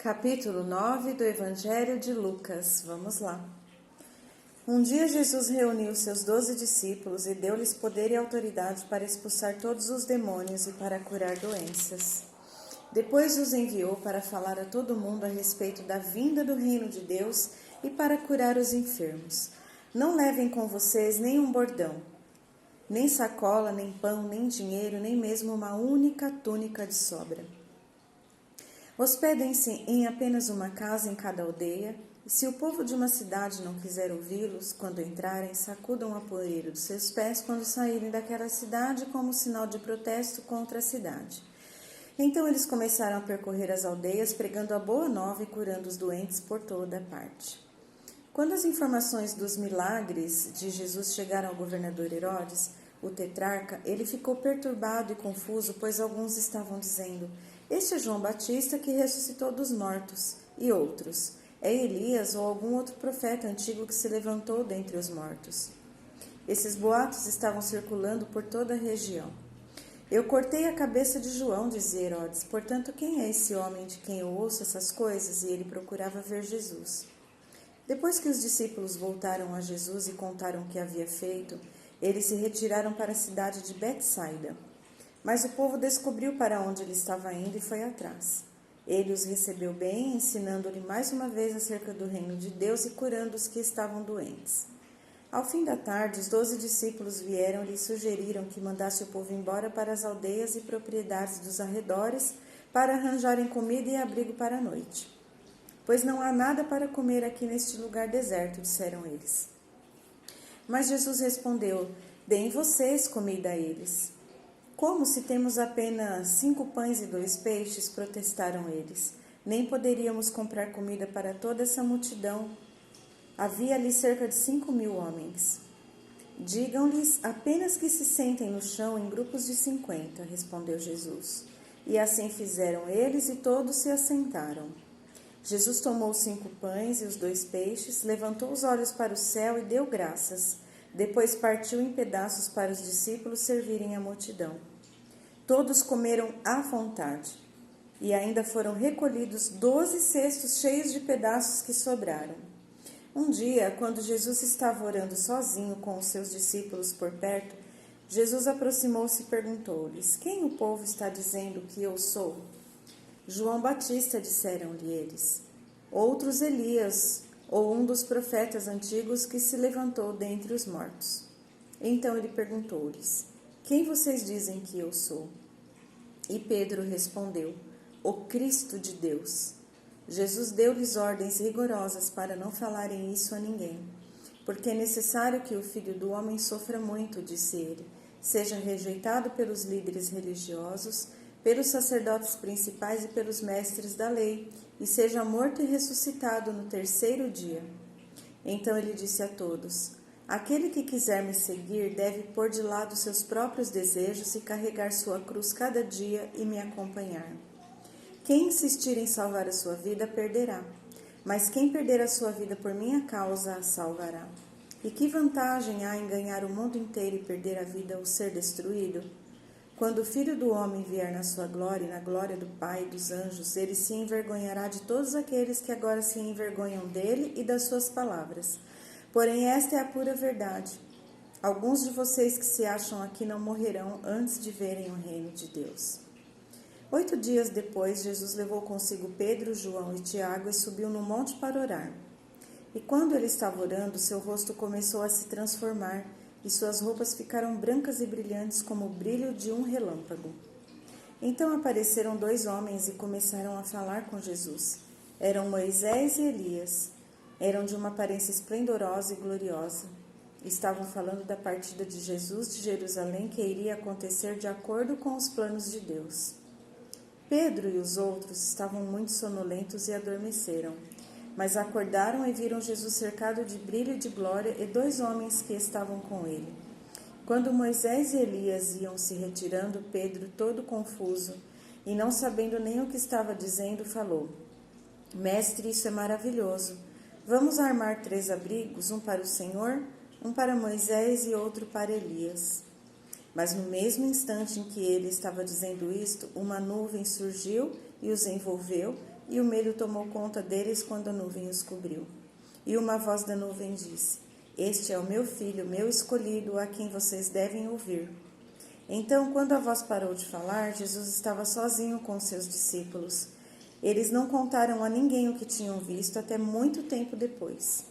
Capítulo 9 do Evangelho de Lucas. Vamos lá. Um dia Jesus reuniu seus 12 discípulos e deu-lhes poder e autoridade para expulsar todos os demônios e para curar doenças. Depois os enviou para falar a todo mundo a respeito da vinda do reino de Deus e para curar os enfermos. Não levem com vocês nenhum bordão, nem sacola, nem pão, nem dinheiro, nem mesmo uma única túnica de sobra. Hospedem-se em apenas uma casa em cada aldeia, e se o povo de uma cidade não quiser ouvi-los, quando entrarem, sacudam a poeira dos seus pés quando saírem daquela cidade como sinal de protesto contra a cidade. Então eles começaram a percorrer as aldeias, pregando a boa nova e curando os doentes por toda parte. Quando as informações dos milagres de Jesus chegaram ao governador Herodes, o tetrarca, ele ficou perturbado e confuso, pois alguns estavam dizendo: "Este é João Batista que ressuscitou dos mortos", e outros: "É Elias ou algum outro profeta antigo que se levantou dentre os mortos." Esses boatos estavam circulando por toda a região. "Eu cortei a cabeça de João", dizia Herodes, "portanto quem é esse homem de quem eu ouço essas coisas?" E ele procurava ver Jesus. Depois que os discípulos voltaram a Jesus e contaram o que havia feito, eles se retiraram para a cidade de Betsaida. Mas o povo descobriu para onde ele estava indo e foi atrás. Ele os recebeu bem, ensinando-lhe mais uma vez acerca do reino de Deus e curando os que estavam doentes. Ao fim da tarde, os 12 discípulos vieram-lhe e sugeriram que mandasse o povo embora para as aldeias e propriedades dos arredores para arranjarem comida e abrigo para a noite. "Pois não há nada para comer aqui neste lugar deserto", disseram eles. Mas Jesus respondeu: "Deem vocês comida a eles." "Como se temos apenas 5 pães e 2 peixes?" protestaram eles. "Nem poderíamos comprar comida para toda essa multidão." Havia ali cerca de 5.000 homens. "Digam-lhes apenas que se sentem no chão em grupos de 50, respondeu Jesus. E assim fizeram eles e todos se assentaram. Jesus tomou os 5 pães e os 2 peixes, levantou os olhos para o céu e deu graças. Depois partiu em pedaços para os discípulos servirem à multidão. Todos comeram à vontade, e ainda foram recolhidos 12 cestos cheios de pedaços que sobraram. Um dia, quando Jesus estava orando sozinho com os seus discípulos por perto, Jesus aproximou-se e perguntou-lhes: "Quem o povo está dizendo que eu sou?" "João Batista", disseram-lhe eles. "Outros Elias, ou um dos profetas antigos que se levantou dentre os mortos." Então ele perguntou-lhes: "Quem vocês dizem que eu sou?" E Pedro respondeu: "O Cristo de Deus." Jesus deu-lhes ordens rigorosas para não falarem isso a ninguém. "Porque é necessário que o Filho do Homem sofra muito", disse ele, "seja rejeitado pelos líderes religiosos, pelos sacerdotes principais e pelos mestres da lei, e seja morto e ressuscitado no 3º dia." Então ele disse a todos: "Aquele que quiser me seguir deve pôr de lado seus próprios desejos e carregar sua cruz cada dia e me acompanhar. Quem insistir em salvar a sua vida, perderá. Mas quem perder a sua vida por minha causa, a salvará. E que vantagem há em ganhar o mundo inteiro e perder a vida ou ser destruído? Quando o Filho do Homem vier na sua glória e na glória do Pai e dos anjos, ele se envergonhará de todos aqueles que agora se envergonham dele e das suas palavras. Porém, esta é a pura verdade. Alguns de vocês que se acham aqui não morrerão antes de verem o reino de Deus." 8 dias depois, Jesus levou consigo Pedro, João e Tiago e subiu no monte para orar. E quando ele estava orando, seu rosto começou a se transformar e suas roupas ficaram brancas e brilhantes como o brilho de um relâmpago. Então apareceram 2 homens e começaram a falar com Jesus. Eram Moisés e Elias. Eram de uma aparência esplendorosa e gloriosa. Estavam falando da partida de Jesus de Jerusalém que iria acontecer de acordo com os planos de Deus. Pedro e os outros estavam muito sonolentos e adormeceram, mas acordaram e viram Jesus cercado de brilho e de glória e 2 homens que estavam com ele. Quando Moisés e Elias iam se retirando, Pedro, todo confuso e não sabendo nem o que estava dizendo, falou: "Mestre, isso é maravilhoso. Vamos armar 3 abrigos, um para o Senhor, um para Moisés e outro para Elias." Mas no mesmo instante em que ele estava dizendo isto, uma nuvem surgiu e os envolveu, e o medo tomou conta deles quando a nuvem os cobriu. E uma voz da nuvem disse: Este é o meu filho, meu escolhido, a quem vocês devem ouvir. Então, quando a voz parou de falar, Jesus estava sozinho com seus discípulos. Eles não contaram a ninguém o que tinham visto até muito tempo depois.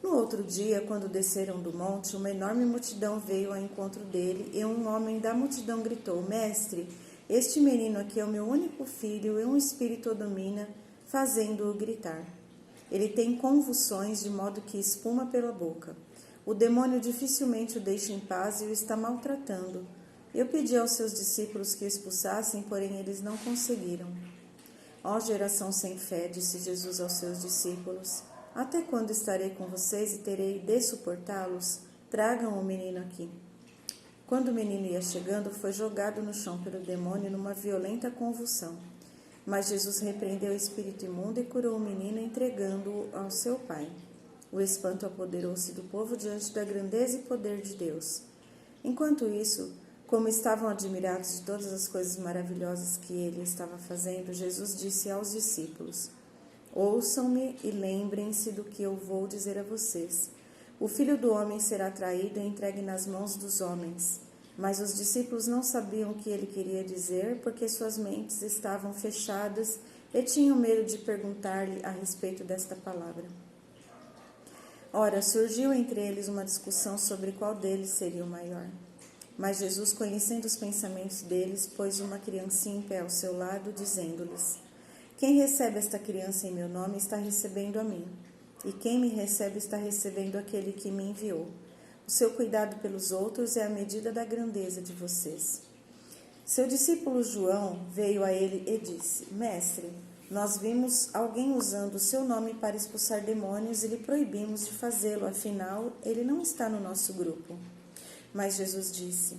No outro dia, quando desceram do monte, uma enorme multidão veio ao encontro dele e um homem da multidão gritou: Mestre, este menino aqui é o meu único filho e um espírito o domina, fazendo-o gritar. Ele tem convulsões de modo que espuma pela boca. O demônio dificilmente o deixa em paz e o está maltratando. Eu pedi aos seus discípulos que o expulsassem, porém eles não conseguiram. Ó geração sem fé, disse Jesus aos seus discípulos, até quando estarei com vocês e terei de suportá-los? Tragam o menino aqui. Quando o menino ia chegando, foi jogado no chão pelo demônio numa violenta convulsão. Mas Jesus repreendeu o espírito imundo e curou o menino, entregando-o ao seu pai. O espanto apoderou-se do povo diante da grandeza e poder de Deus. Enquanto isso, como estavam admirados de todas as coisas maravilhosas que ele estava fazendo, Jesus disse aos discípulos: Ouçam-me e lembrem-se do que eu vou dizer a vocês. O Filho do Homem será traído e entregue nas mãos dos homens. Mas os discípulos não sabiam o que ele queria dizer, porque suas mentes estavam fechadas e tinham medo de perguntar-lhe a respeito desta palavra. Ora, surgiu entre eles uma discussão sobre qual deles seria o maior. Mas Jesus, conhecendo os pensamentos deles, pôs uma criancinha em pé ao seu lado, dizendo-lhes: Quem recebe esta criança em meu nome está recebendo a mim, e quem me recebe está recebendo aquele que me enviou. O seu cuidado pelos outros é a medida da grandeza de vocês. Seu discípulo João veio a ele e disse: Mestre, nós vimos alguém usando o seu nome para expulsar demônios e lhe proibimos de fazê-lo, afinal, ele não está no nosso grupo. Mas Jesus disse: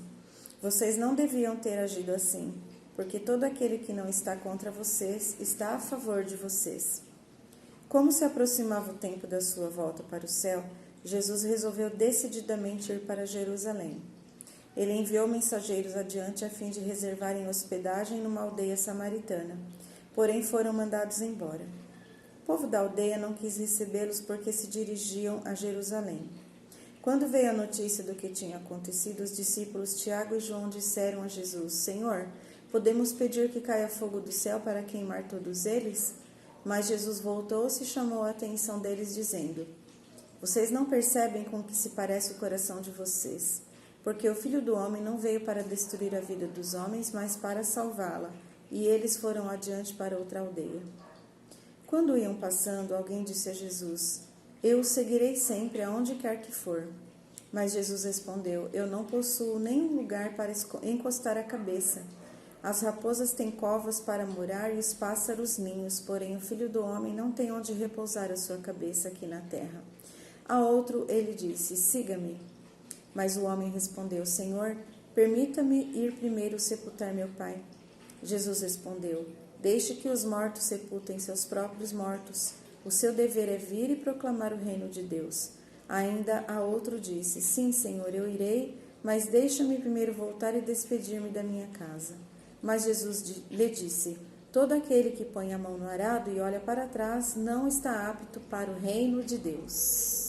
Vocês não deviam ter agido assim, porque todo aquele que não está contra vocês está a favor de vocês. Como se aproximava o tempo da sua volta para o céu, Jesus resolveu decididamente ir para Jerusalém. Ele enviou mensageiros adiante a fim de reservarem hospedagem numa aldeia samaritana, porém foram mandados embora. O povo da aldeia não quis recebê-los porque se dirigiam a Jerusalém. Quando veio a notícia do que tinha acontecido, os discípulos Tiago e João disseram a Jesus: Senhor, podemos pedir que caia fogo do céu para queimar todos eles? Mas Jesus voltou-se e chamou a atenção deles, dizendo: Vocês não percebem com que se parece o coração de vocês, porque o Filho do Homem não veio para destruir a vida dos homens, mas para salvá-la. E eles foram adiante para outra aldeia. Quando iam passando, alguém disse a Jesus: Eu o seguirei sempre, aonde quer que for. Mas Jesus respondeu: Eu não possuo nenhum lugar para encostar a cabeça. As raposas têm covas para morar e os pássaros ninhos, porém o Filho do Homem não tem onde repousar a sua cabeça aqui na terra. A outro ele disse: Siga-me. Mas o homem respondeu: Senhor, permita-me ir primeiro sepultar meu pai. Jesus respondeu: Deixe que os mortos sepultem seus próprios mortos. O seu dever é vir e proclamar o reino de Deus. Ainda a outro disse: Sim, Senhor, eu irei, mas deixa-me primeiro voltar e despedir-me da minha casa. Mas Jesus lhe disse: Todo aquele que põe a mão no arado e olha para trás não está apto para o reino de Deus.